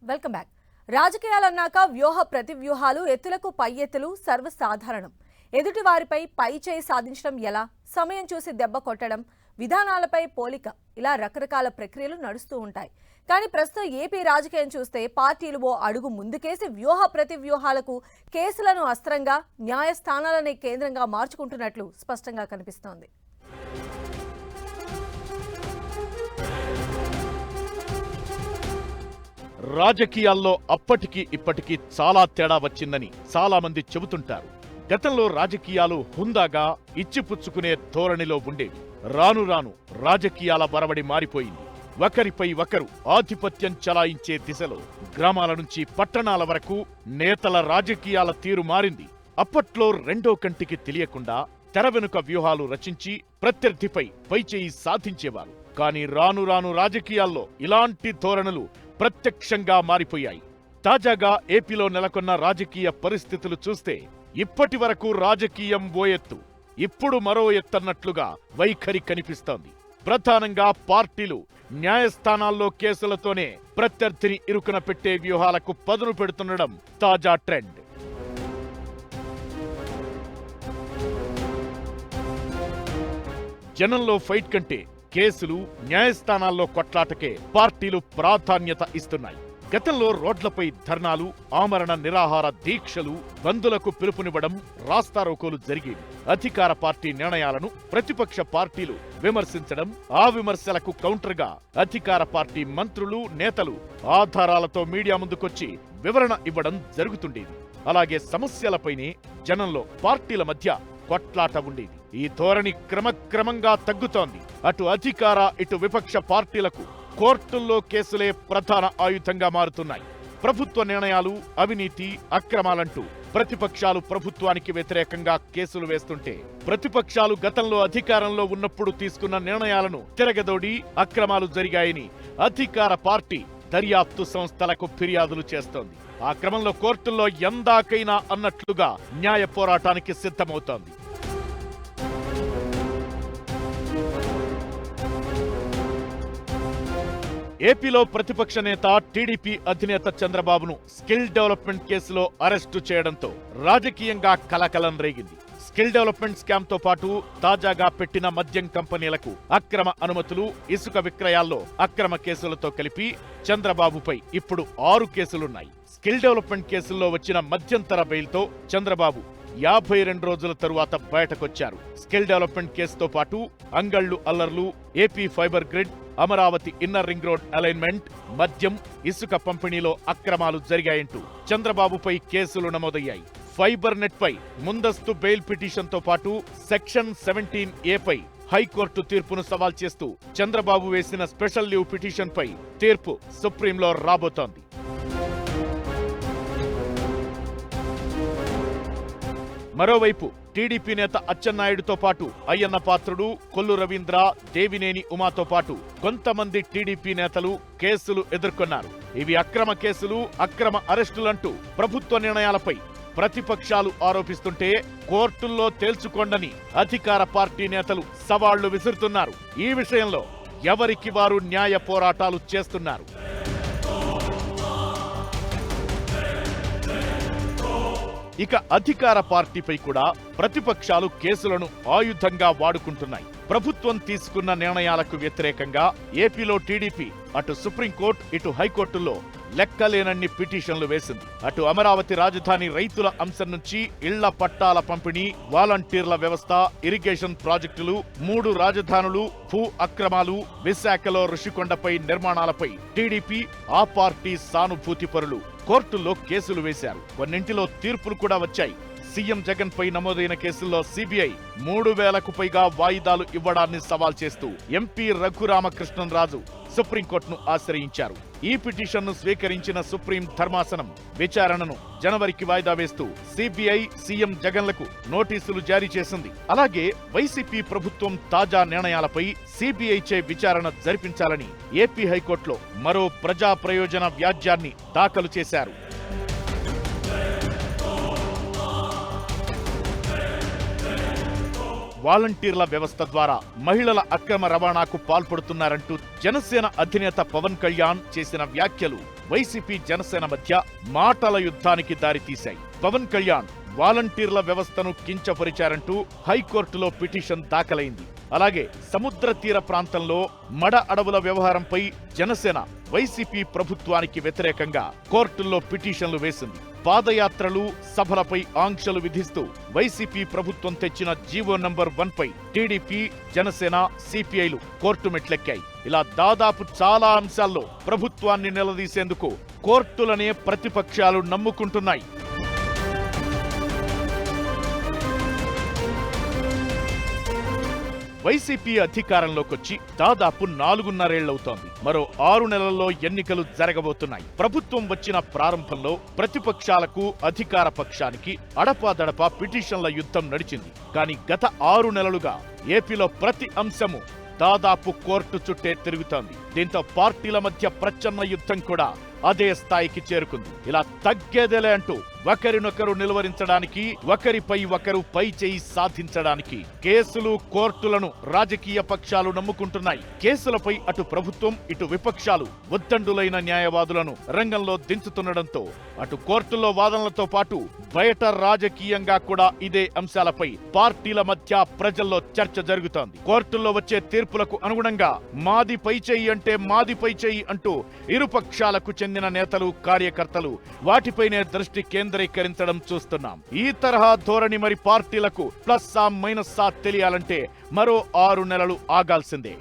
Welcome back. రాజకీయాలన్నాక వ్యూహ ప్రతివ్యూహాలు ఎత్తులకు పై ఎత్తులు సర్వసాధారణం. ఎదుటి వారిపై పై చేయి సాధించడం ఎలా, సమయం చూసి దెబ్బ కొట్టడం, విధానాలపై పోలిక, ఇలా రకరకాల ప్రక్రియలు నడుస్తూ ఉంటాయి. కానీ ప్రస్తుతం ఏపీ రాజకీయం చూస్తే పార్టీలు ఓ అడుగు ముందుకేసి వ్యూహ ప్రతివ్యూహాలకు, కేసులను అస్త్రంగా, న్యాయస్థానాలనే కేంద్రంగా మార్చుకుంటున్నట్లు స్పష్టంగా కనిపిస్తోంది. రాజకీయాల్లో అప్పటికి ఇప్పటికీ చాలా తేడా వచ్చిందని చాలా మంది చెబుతుంటారు. గతంలో రాజకీయాలు హుందాగా ఇచ్చిపుచ్చుకునే ధోరణిలో ఉండేవి. రాను రాను రాజకీయాల బరవడి మారిపోయింది. ఒకరిపై ఒకరు ఆధిపత్యం చలాయించే దిశలో గ్రామాల నుంచి పట్టణాల వరకు నేతల రాజకీయాల తీరు మారింది. అప్పట్లో రెండో కంటికి తెలియకుండా తెర వెనుక వ్యూహాలు రచించి ప్రత్యర్థిపై పైచేయి సాధించేవారు. కానీ రాను రాను రాజకీయాల్లో ఇలాంటి ధోరణులు ప్రత్యక్షంగా మారిపోయాయి. తాజాగా ఏపీలో నెలకొన్న రాజకీయ పరిస్థితులు చూస్తే ఇప్పటి వరకు రాజకీయం ఓ ఎత్తు, ఇప్పుడు మరో ఎత్తన్నట్లుగా వైఖరి కనిపిస్తోంది. ప్రధానంగా పార్టీలు న్యాయస్థానాల్లో కేసులతోనే ప్రత్యర్థిని ఇరుకున పెట్టే వ్యూహాలకు పదును పెడుతుండడం తాజా ట్రెండ్. జనంలో ఫైట్ కంటే కేసులు, న్యాయస్థానాల్లో కొట్లాటకే పార్టీలు ప్రాధాన్యత ఇస్తున్నాయి. గతంలో రోడ్లపై ధర్నాలు, ఆమరణ నిరాహార దీక్షలు, బందులకు పిలుపునివ్వడం, రాస్తారోకోలు జరిగేవి. అధికార పార్టీ నిర్ణయాలను ప్రతిపక్ష పార్టీలు విమర్శించడం, ఆ విమర్శలకు కౌంటర్గా అధికార పార్టీ మంత్రులు, నేతలు ఆధారాలతో మీడియా ముందుకొచ్చి వివరణ ఇవ్వడం జరుగుతుండేది. అలాగే సమస్యలపైనే జనంలో పార్టీల మధ్య కొట్లాట ఉండేది. ఈ ధోరణి క్రమక్రమంగా తగ్గుతోంది. అటు అధికార, ఇటు విపక్ష పార్టీలకు కోర్టుల్లో కేసులే ప్రధాన ఆయుధంగా మారుతున్నాయి. ప్రభుత్వ నిర్ణయాలు, అవినీతి, అక్రమాలంటూ ప్రతిపక్షాలు ప్రభుత్వానికి వ్యతిరేకంగా కేసులు వేస్తుంటే, ప్రతిపక్షాలు గతంలో అధికారంలో ఉన్నప్పుడు తీసుకున్న నిర్ణయాలను తిరగదోడి అక్రమాలు జరిగాయని అధికార పార్టీ దర్యాప్తు సంస్థలకు ఫిర్యాదులు చేస్తోంది. ఆ క్రమంలో కోర్టుల్లో ఎందాకైనా అన్నట్లుగా న్యాయ పోరాటానికి సిద్ధమవుతోంది. ఏపీలో ప్రతిపక్ష నేత, టీడీపీ అధినేత చంద్రబాబును స్కిల్ డెవలప్మెంట్ కేసులో అరెస్టు చేయడంతో రాజకీయంగా కలకలం రేగింది. స్కిల్ డెవలప్మెంట్ స్కామ్ తో పాటు తాజాగా పెట్టిన మద్యం కంపెనీలకు అక్రమ అనుమతులు, ఇసుక విక్రయాల్లో అక్రమ కేసులతో కలిపి చంద్రబాబుపై ఇప్పుడు 6 కేసులున్నాయి. స్కిల్ డెవలప్మెంట్ కేసుల్లో వచ్చిన మధ్యంతర బెయిల్తో చంద్రబాబు 52 రోజుల తరువాత బయటకొచ్చారు. స్కిల్ డెవలప్మెంట్ కేసుతో పాటు అంగళ్లు అల్లర్లు, AP fibre grid, Amaravati inner ring road alignment, మద్యం, ఇసుక పంపిణీలో అక్రమాలు జరిగాయంటూ చంద్రబాబుపై కేసులు నమోదయ్యాయి. ఫైబర్ నెట్ పై ముందస్తు బెయిల్ పిటిషన్తో పాటు సెక్షన్ 17A పై హైకోర్టు తీర్పును సవాల్ చేస్తూ చంద్రబాబు వేసిన స్పెషల్ లీవ్ పిటిషన్పై తీర్పు సుప్రీంలో రాబోతోంది. మరోవైపు టీడీపీ నేత అచ్చెన్నాయుడుతో పాటు అయ్యన్న పాత్రుడు, కొల్లు రవీంద్ర, దేవినేని ఉమాతో పాటు కొంతమంది టీడీపీ నేతలు కేసులు ఎదుర్కొన్నారు. ఇవి అక్రమ కేసులు, అక్రమ అరెస్టులంటూ ప్రభుత్వ నిర్ణయాలపై ప్రతిపక్షాలు ఆరోపిస్తుంటే కోర్టుల్లో తేల్చుకోండని అధికార పార్టీ నేతలు సవాళ్లు విసురుతున్నారు. ఈ విషయంలో ఎవరికి వారు న్యాయ పోరాటాలు చేస్తున్నారు. ఇక అధికార పార్టీపై కూడా ప్రతిపక్షాలు కేసులను ఆయుధంగా వాడుకుంటున్నాయి. ప్రభుత్వం తీసుకున్న నిర్ణయాలకు వ్యతిరేకంగా ఏపీలో టీడీపీ అటు సుప్రీంకోర్టు, ఇటు హైకోర్టుల్లో లెక్కలేనన్ని పిటిషన్లు వేసింది. అటు అమరావతి రాజధాని రైతుల అంశం నుంచి ఇళ్ల పట్టాల పంపిణీ, వాలంటీర్ల వ్యవస్థ, ఇరిగేషన్ ప్రాజెక్టులు, 3 రాజధానులు, భూ అక్రమాలు, విశాఖలో ఋషికొండపై నిర్మాణాలపై టీడీపీ, ఆ పార్టీ సానుభూతి పరులు కోర్టుల్లో కేసులు వేశారు. కొన్నింటిలో తీర్పులు కూడా వచ్చాయి. సీఎం జగన్ పై నమోదైన కేసుల్లో సిబిఐ 3000కు పైగా వాయిదాలు ఇవ్వడాన్ని సవాల్ చేస్తూ ఎంపీ రఘురామకృష్ణరాజు సుప్రీంకోర్టును ఆశ్రయించారు. ఈ పిటిషన్ను స్వీకరించిన సుప్రీం ధర్మాసనం విచారణను జనవరికి వాయిదా వేస్తూ సిబిఐ, సీఎం జగన్లకు నోటీసులు జారీ చేసింది. అలాగే వైసీపీ ప్రభుత్వం తాజా నిర్ణయాలపై సిబిఐచే విచారణ జరిపించాలని ఏపీ హైకోర్టులో మరో ప్రజా ప్రయోజన వ్యాజ్యాన్ని దాఖలు చేశారు. వాలంటీర్ల వ్యవస్థ ద్వారా మహిళల అక్రమ రవాణాకు పాల్పడుతున్నారంటూ జనసేన అధినేత పవన్ కళ్యాణ్ చేసిన వ్యాఖ్యలు వైసీపీ జనసేన మధ్య మాటల యుద్ధానికి దారితీశాయి. పవన్ కళ్యాణ్ వాలంటీర్ల వ్యవస్థను కించపరిచారంటూ హైకోర్టులో పిటిషన్ దాఖలైంది. అలాగే సముద్ర తీర ప్రాంతంలో మడ అడవుల వ్యవహారంపై జనసేన వైసీపీ ప్రభుత్వానికి వ్యతిరేకంగా కోర్టుల్లో పిటిషన్లు వేసింది. పాదయాత్రలు, సభలపై ఆంక్షలు విధిస్తూ వైసీపీ ప్రభుత్వం తెచ్చిన జీవో నంబర్ 1 పై టీడీపీ, జనసేన, సిపిఐలు కోర్టు మెట్లెక్కాయి. ఇలా దాదాపు చాలా అంశాల్లో ప్రభుత్వాన్ని నిలదీసేందుకు కోర్టులనే ప్రతిపక్షాలు నమ్ముకుంటున్నాయి. వైసీపీ అధికారంలోకొచ్చి దాదాపు 4.5 ఏళ్లవుతోంది. మరో 6 నెలల్లో ఎన్నికలు జరగబోతున్నాయి. ప్రభుత్వం వచ్చిన ప్రారంభంలో ప్రతిపక్షాలకు, అధికార పక్షానికి అడపాదడపా పిటిషన్ల యుద్ధం నడిచింది. కానీ గత 6 నెలలుగా ఏపీలో ప్రతి అంశము దాదాపు కోర్టు చుట్టే తిరుగుతోంది. దీంతో పార్టీల మధ్య ప్రచన్న యుద్ధం కూడా అదే స్థాయికి చేరుకుంది. ఇలా తగ్గేదేలే అంటూ ఒకరినొకరు నిలువరించడానికి, ఒకరిపై ఒకరు పై చేయి సాధించడానికి కేసులు, కోర్టులను రాజకీయ పక్షాలు నమ్ముకుంటున్నాయి. కేసులపై అటు ప్రభుత్వం, ఇటు విపక్షాలు ఉద్దండులైన న్యాయవాదులను రంగంలో దించుతుండటంతో అటు కోర్టుల్లో వాదనలతో పాటు బయట రాజకీయంగా కూడా ఇదే అంశాలపై పార్టీల మధ్య ప్రజల్లో చర్చ జరుగుతోంది. కోర్టుల్లో వచ్చే తీర్పులకు అనుగుణంగా మాది పై చేయి అంటే మాది పై చేయి అంటూ ఇరుపక్షాలకు చెందిన నేతలు, కార్యకర్తలు వాటిపైనే దృష్టి కేంద్రీకరించడం చూస్తున్నాం. ఈ తరహా ధోరణి మరి పార్టీలకు ప్లస్సా మైనస్సా తెలియాలంటే మరో 6 నెలలు ఆగాల్సిందే.